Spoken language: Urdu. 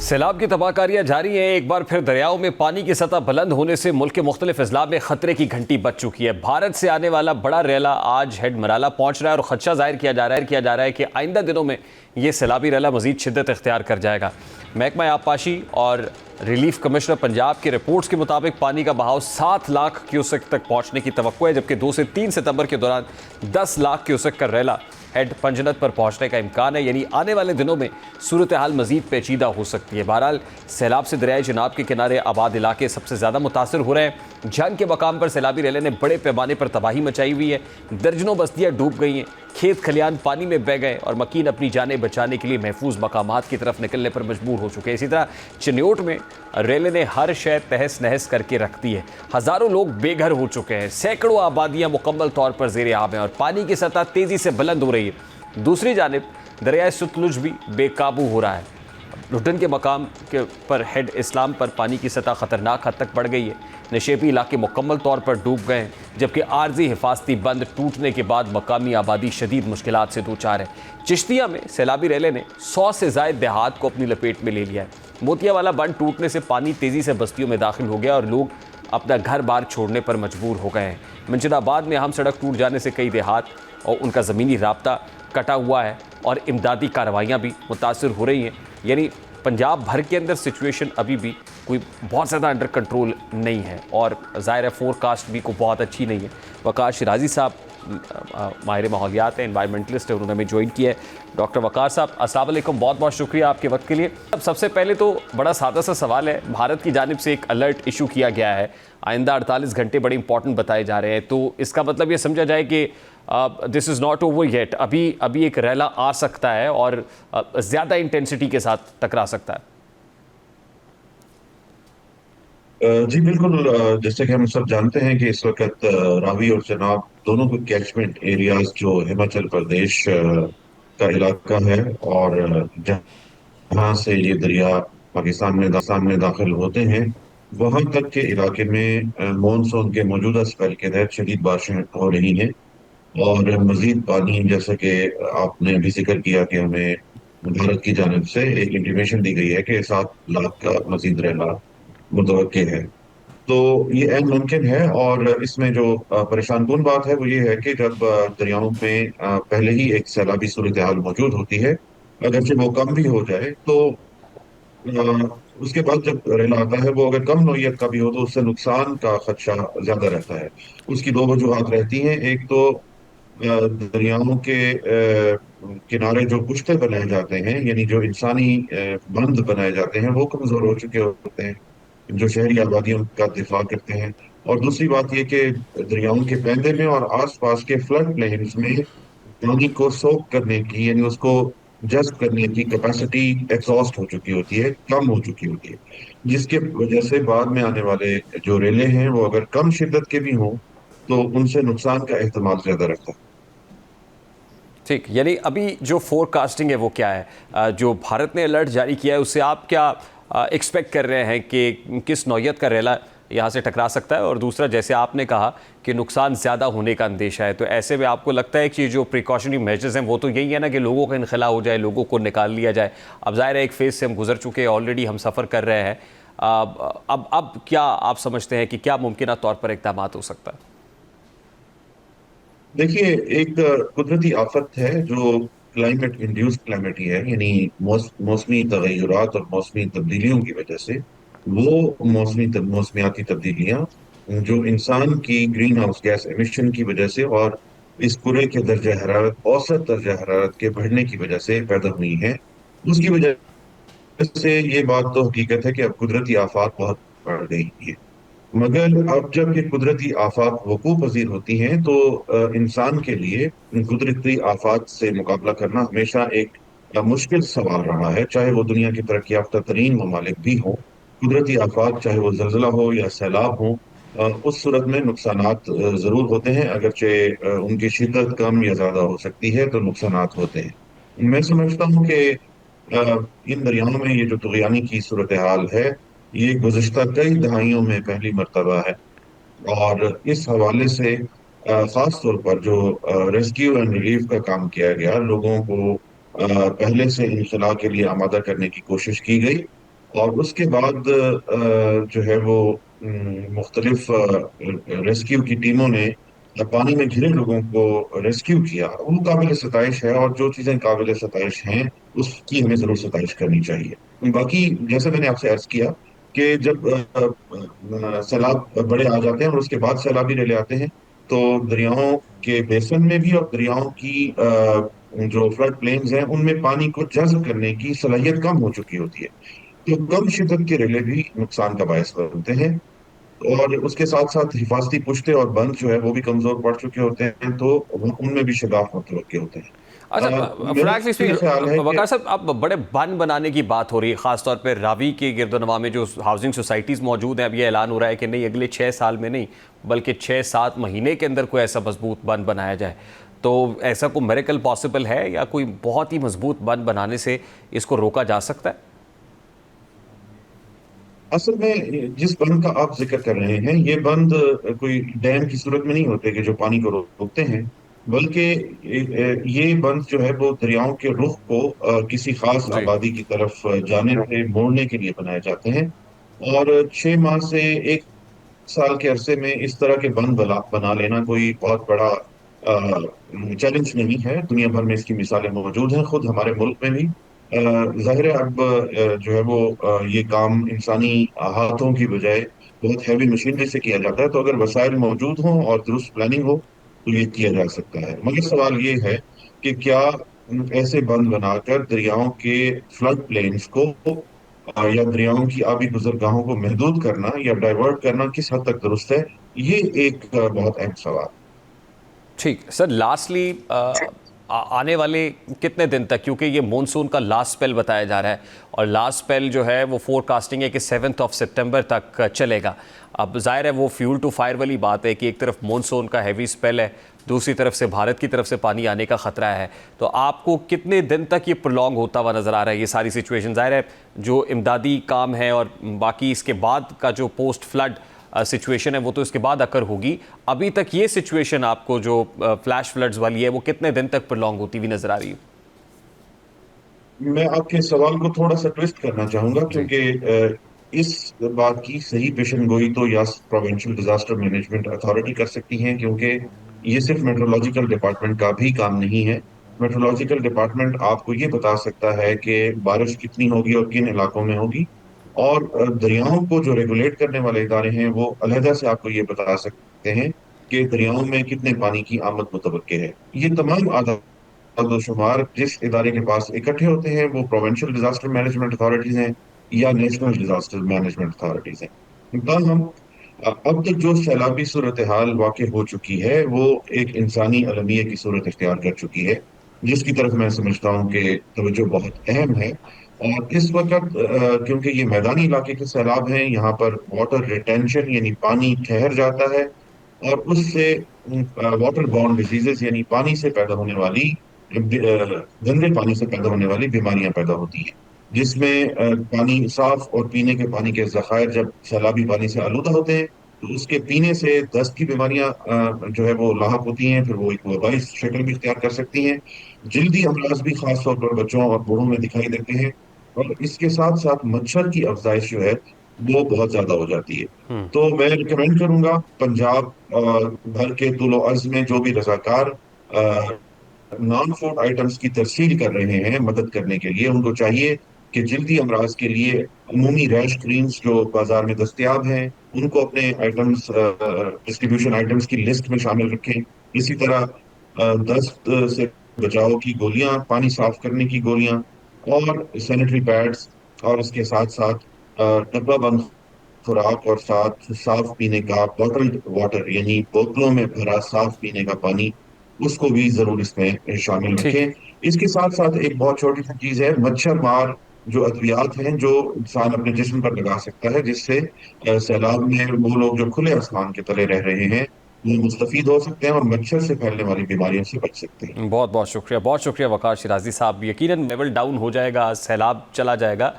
سیلاب کی تباہکاریاں جاری ہیں۔ ایک بار پھر دریاؤں میں پانی کی سطح بلند ہونے سے ملک کے مختلف اضلاع میں خطرے کی گھنٹی بج چکی ہے۔ بھارت سے آنے والا بڑا ریلا آج ہیڈ مرالا پہنچ رہا ہے اور خدشہ ظاہر کیا جا رہا ہے کہ آئندہ دنوں میں یہ سیلابی ریلا مزید شدت اختیار کر جائے گا۔ محکمہ آبپاشی اور ریلیف کمشنر پنجاب کی رپورٹس کے مطابق پانی کا بہاؤ 7 لاکھ کیوسک تک پہنچنے کی توقع ہے، جبکہ 2 سے 3 ستمبر کے دوران 10 لاکھ کیوسک کا ریلا ہیڈ پنجنت پر پہنچنے کا امکان ہے، یعنی آنے والے دنوں میں صورتحال مزید پیچیدہ ہو سکتی ہے۔ بہرحال سیلاب سے دریائے جناب کے کنارے آباد علاقے سب سے زیادہ متاثر ہو رہے ہیں۔ جنگ کے مقام پر سیلابی ریلے نے بڑے پیمانے پر تباہی مچائی ہوئی ہے، درجنوں بستیاں ڈوب گئی ہیں، کھیت کھلیان پانی میں بہہ گئے اور مکین اپنی جانیں بچانے کے لیے محفوظ مقامات کی طرف نکلنے پر مجبور ہو چکے ہیں۔ اسی طرح چنیوٹ میں ریلے نے ہر شے تہس نہس کر کے رکھ دی ہے، ہزاروں لوگ بے گھر ہو چکے ہیں، سینکڑوں آبادیاں مکمل طور پر زیر آب ہیں اور پانی کی سطح تیزی سے بلند ہو رہی ہے۔ دوسری جانب دریائے ستلج بھی بے قابو ہو رہا ہے۔ لٹن کے مقام پر ہیڈ اسلام پر پانی کی سطح خطرناک حد تک بڑھ گئی ہے، نشیبی علاقے مکمل طور پر ڈوب گئے ہیں، جبکہ عارضی حفاظتی بند ٹوٹنے کے بعد مقامی آبادی شدید مشکلات سے دوچار ہے۔ چشتیہ میں سیلابی ریلے نے 100 سے زائد دیہات کو اپنی لپیٹ میں لے لیا ہے۔ موتیا والا بند ٹوٹنے سے پانی تیزی سے بستیوں میں داخل ہو گیا اور لوگ اپنا گھر بار چھوڑنے پر مجبور ہو گئے ہیں۔ منجد آباد میں اہم سڑک ٹوٹ جانے سے کئی دیہات اور ان کا زمینی رابطہ کٹا ہوا ہے اور امدادی کارروائیاں بھی متاثر ہو رہی ہیں، یعنی پنجاب بھر کے اندر سچویشن ابھی بھی کوئی بہت زیادہ انڈر کنٹرول نہیں ہے اور ظاہر ہے فور کاسٹ بھی کوئی بہت اچھی نہیں ہے۔ وقار شیرازی صاحب ماہر ماحولیات ہیں، انوائرمنٹلسٹ ہیں، انہوں نے ہمیں جوائن کیا ہے۔ ڈاکٹر وقار صاحب السلام علیکم، بہت بہت شکریہ آپ کے وقت کے لیے۔ سب سے پہلے تو بڑا سادہ سا سوال ہے، بھارت کی جانب سے ایک الرٹ ایشو کیا گیا ہے، آئندہ 48 گھنٹے بڑے امپورٹنٹ بتائے جا رہے ہیں، تو اس کا مطلب یہ سمجھا جائے کہ دس از ناٹ اوور یٹ، ابھی ایک ریلا آ سکتا ہے اور زیادہ انٹینسٹی کے ساتھ ٹکرا سکتا ہے؟ جی بالکل، جیسے کہ ہم سب جانتے ہیں کہ اس وقت راوی اور چناب دونوں کے کیچمنٹ ایریاز جو ہماچل پردیش کا علاقہ ہے، اور جہاں سے یہ دریا پاکستان میں داخل ہوتے ہیں، وہاں تک کے علاقے میں مونسون کے موجودہ سپیل کے تحت شدید بارشیں ہو رہی ہیں، اور مزید پانی، جیسا کہ آپ نے ابھی ذکر کیا کہ ہمیں بھارت کی جانب سے ایک انٹیمیشن دی گئی ہے کہ 7 لاکھ کا مزید ریلا متوقع ہے، تو یہ عین ممکن ہے۔ اور اس میں جو پریشان کن بات ہے وہ یہ ہے کہ جب دریاؤں میں پہلے ہی ایک سیلابی صورتحال موجود ہوتی ہے، اگرچہ وہ کم بھی ہو جائے تو اس کے بعد جب ریلا آتا ہے وہ اگر کم نوعیت کا بھی ہو تو اس سے نقصان کا خدشہ زیادہ رہتا ہے۔ اس کی دو وجوہات رہتی ہیں، ایک تو دریاؤں کے کنارے جو پشتے بنائے جاتے ہیں، یعنی جو انسانی بند بنائے جاتے ہیں، وہ کمزور ہو چکے ہوتے ہیں جو شہری آبادیوں کا دفاع کرتے ہیں۔ اور دوسری بات یہ کہ دریاؤں کے پیندے میں اور آس پاس کے فلڈ پلینز میں پانی کو سوک کرنے کی، یعنی اس کو جذب کرنے کی کیپیسٹی ایگزاسٹ ہو چکی ہوتی ہے، کم ہو چکی ہوتی ہے، جس کے وجہ سے بعد میں آنے والے جو ریلے ہیں وہ اگر کم شدت کے بھی ہوں تو ان سے نقصان کا احتمال زیادہ رہتا ہے۔ ٹھیک، یعنی ابھی جو فور کاسٹنگ ہے وہ کیا ہے؟ جو بھارت نے الرٹ جاری کیا ہے اس سے آپ کیا ایکسپیکٹ کر رہے ہیں کہ کس نوعیت کا ریلا یہاں سے ٹکرا سکتا ہے؟ اور دوسرا، جیسے آپ نے کہا کہ نقصان زیادہ ہونے کا اندیشہ ہے، تو ایسے میں آپ کو لگتا ہے کہ جو پریکاشنری میجرز ہیں وہ تو یہی ہے نا کہ لوگوں کا انخلا ہو جائے، لوگوں کو نکال لیا جائے؟ اب ظاہر ہے ایک فیز سے ہم گزر چکے، آلریڈی ہم سفر کر رہے ہیں، اب کیا آپ سمجھتے ہیں کہ کیا ممکنہ طور پر اقدامات ہو سکتا ہے؟ دیکھیے، ایک قدرتی آفت ہے جو کلائمیٹ انڈیوس کلائمیٹی ہے، یعنی موسمی تغیرات اور موسمی تبدیلیوں کی وجہ سے وہ موسمیاتی تبدیلیاں جو انسان کی گرین ہاؤس گیس ایمیشن کی وجہ سے اور اس کرے کے درجہ حرارت، اوسط درجہ حرارت کے بڑھنے کی وجہ سے پیدا ہوئی ہیں، اس کی وجہ سے یہ بات تو حقیقت ہے کہ اب قدرتی آفات بہت بڑھ گئی ہیں۔ مگر اب جب یہ قدرتی آفات وقوع پذیر ہوتی ہیں تو انسان کے لیے قدرتی آفات سے مقابلہ کرنا ہمیشہ ایک مشکل سوال رہا ہے، چاہے وہ دنیا کی ترقی یافتہ ترین ممالک بھی ہوں۔ قدرتی آفات چاہے وہ زلزلہ ہو یا سیلاب ہو، اس صورت میں نقصانات ضرور ہوتے ہیں، اگرچہ ان کی شدت کم یا زیادہ ہو سکتی ہے، تو نقصانات ہوتے ہیں۔ میں سمجھتا ہوں کہ ان دریاؤں میں یہ جو طغیانی کی صورتحال ہے، یہ گزشتہ کئی دہائیوں میں پہلی مرتبہ ہے، اور اس حوالے سے خاص طور پر جو ریسکیو اینڈ ریلیف کا کام کیا گیا، لوگوں کو پہلے سے انخلا کے لیے آمادہ کرنے کی کوشش کی گئی، اور اس کے بعد جو ہے وہ مختلف ریسکیو کی ٹیموں نے پانی میں گھرے لوگوں کو ریسکیو کیا، وہ قابل ستائش ہے، اور جو چیزیں قابل ستائش ہیں اس کی ہمیں ضرور ستائش کرنی چاہیے۔ باقی جیسے میں نے آپ سے عرض کیا کہ جب سیلاب بڑے آ جاتے ہیں اور اس کے بعد سیلابی ریلے آتے ہیں، تو دریاؤں کے بیسن میں بھی اور دریاؤں کی جو فلڈ پلینز ہیں ان میں پانی کو جذب کرنے کی صلاحیت کم ہو چکی ہوتی ہے، تو کم شدت کے ریلے بھی نقصان کا باعث بنتے ہیں، اور اس کے ساتھ ساتھ حفاظتی پشتے اور بند جو ہے وہ بھی کمزور پڑ چکے ہوتے ہیں، تو ان میں بھی شگاف متوقع ہوتے ہیں۔ اچھا، میرا فرینکلی یہ خیال ہے اسپیکنگ کہ وقار صاحب، اب بڑے بند بنانے کی بات ہو رہی ہے، خاص طور پہ راوی کے گرد و نواح میں جو ہاؤسنگ سوسائٹیز موجود ہیں، اب یہ اعلان ہو رہا ہے کہ نہیں، اگلے 6 سال میں نہیں بلکہ 6-7 مہینے کے اندر کوئی ایسا مضبوط بند بنایا جائے، تو ایسا کوئی میریکل پاسبل ہے یا کوئی بہت ہی مضبوط بند بنانے سے اس کو روکا جا سکتا ہے؟ اصل میں جس بند کا آپ ذکر کر رہے ہیں، یہ بند کوئی ڈیم کی صورت میں نہیں ہوتے کہ جو پانی کو روکتے ہیں، بلکہ یہ بند جو ہے وہ دریاؤں کے رخ کو کسی خاص جی آبادی کی طرف جانے سے موڑنے کے لیے بنائے جاتے ہیں، اور 6 ماہ سے 1 سال کے عرصے میں اس طرح کے بند بنا لینا کوئی بہت بڑا چیلنج نہیں ہے۔ دنیا بھر میں اس کی مثالیں موجود ہیں، خود ہمارے ملک میں بھی ظاہر ہے اب جو ہے وہ یہ کام انسانی ہاتھوں کی بجائے بہت ہیوی مشینری سے کیا جاتا ہے، تو اگر وسائل موجود ہوں اور درست پلاننگ ہو تو یہ کیا جا سکتا ہے، مگر سوال یہ ہے کہ کیا ایسے بند بنا کر دریاؤں کے فلڈ پلینز کو یا دریاؤں کی آبی گزرگاہوں کو محدود کرنا یا ڈائیورٹ کرنا کس حد تک درست ہے، یہ ایک بہت اہم سوال۔ ٹھیک سر، لاسٹلی آنے والے کتنے دن تک، کیونکہ یہ مونسون کا لاسٹ سپیل بتایا جا رہا ہے اور لاسٹ سپیل جو ہے وہ فور کاسٹنگ ہے کہ 7 سپٹمبر تک چلے گا، اب ظاہر ہے وہ فیول ٹو فائر والی بات ہے کہ ایک طرف مونسون کا ہیوی سپیل ہے، دوسری طرف سے بھارت کی طرف سے پانی آنے کا خطرہ ہے، تو آپ کو کتنے دن تک یہ پرولونگ ہوتا ہوا نظر آ رہا ہے یہ ساری سچویشن؟ ظاہر ہے جو امدادی کام ہے اور باقی اس کے بعد کا جو پوسٹ فلڈ سچویشن ہے وہ تو اس کے بعد اکر ہوگی، ابھی تک یہ سچویشن آپ کو جو فلیش فلڈز والی ہے وہ کتنے دن تک پرولونگ ہوتی ہوئی نظر آ رہی ہے؟ میں آپ کے سوال کو تھوڑا سا ٹویسٹ کرنا چاہوں گا، جی کیونکہ اس بات کی صحیح پیشن گوئی تو یا پروونشل ڈیزاسٹر مینجمنٹ اتھارٹی کر سکتی ہیں، کیونکہ یہ صرف میٹرولوجیکل ڈپارٹمنٹ کا بھی کام نہیں ہے۔ میٹرولوجیکل ڈپارٹمنٹ آپ کو یہ بتا سکتا ہے کہ بارش کتنی ہوگی اور کن علاقوں میں ہوگی، اور دریاؤں کو جو ریگولیٹ کرنے والے ادارے ہیں وہ علیحدہ سے آپ کو یہ بتا سکتے ہیں کہ دریاؤں میں کتنے پانی کی آمد متوقع ہے۔ یہ تمام عدد و شمار جس ادارے کے پاس اکٹھے ہوتے ہیں وہ پروونشل ڈیزاسٹر مینجمنٹ اتھارٹیز ہیں یا نیشنل ڈیزاسٹر مینجمنٹ اتھارٹیز ہیں۔ تاہم اب تک جو سیلابی صورتحال واقع ہو چکی ہے وہ ایک انسانی المیہ کی صورت اختیار کر چکی ہے، جس کی طرف میں سمجھتا ہوں کہ توجہ بہت اہم ہے، اور اس وقت کیونکہ یہ میدانی علاقے کے سیلاب ہیں، یہاں پر واٹر ریٹینشن یعنی پانی ٹھہر جاتا ہے، اور اس سے واٹر بورن ڈیزیزز یعنی پانی سے پیدا ہونے والی گندے پانی سے پیدا ہونے والی بیماریاں پیدا ہوتی ہیں، جس میں پانی صاف اور پینے کے پانی کے ذخائر جب سیلابی پانی سے آلودہ ہوتے ہیں تو اس کے پینے سے دست کی بیماریاں جو ہے وہ لاحق ہوتی ہیں، پھر وہ ایک وبائی شکل بھی اختیار کر سکتی ہیں۔ جلدی امراض بھی خاص طور پر بچوں اور بوڑھوں میں دکھائی دیتے ہیں، اور اس کے ساتھ ساتھ مچھر کی افزائش جو ہے وہ بہت زیادہ ہو جاتی ہے۔ تو میں ریکمینڈ کروں گا پنجاب بھر کے طول و عرض میں جو بھی رضاکار نان فوڈ آئٹمس کی ترسیل کر رہے ہیں مدد کرنے کے لیے، ان کو چاہیے کہ جلدی امراض کے لیے عمومی ریش کرینز جو بازار میں دستیاب ہیں ان کو اپنے آئٹمس ڈسٹریبیوشن آئٹمس کی لسٹ میں شامل رکھیں۔ اسی طرح دست سے بچاؤ کی گولیاں، پانی صاف کرنے کی گولیاں اور سینیٹری پیڈز، اور اس کے ساتھ ساتھ ڈبہ بند خوراک، اور ساتھ صاف پینے کا بوٹلڈ واٹر یعنی بوتلوں میں بھرا صاف پینے کا پانی، اس کو بھی ضرور اس میں شامل ٹھیک، رکھیں۔ اس کے ساتھ ساتھ ایک بہت چھوٹی سی چیز ہے، مچھر مار جو ادویات ہیں جو انسان اپنے جسم پر لگا سکتا ہے، جس سے سیلاب میں وہ لوگ جو کھلے آسمان کے تلے رہ رہے ہیں وہ مستفید ہو سکتے ہیں اور مچھر سے پھیلنے والی بیماریوں سے بچ سکتے ہیں۔ بہت بہت شکریہ، بہت شکریہ وقار شیرازی صاحب، یقیناً لیول ڈاؤن ہو جائے گا، سیلاب چلا جائے گا،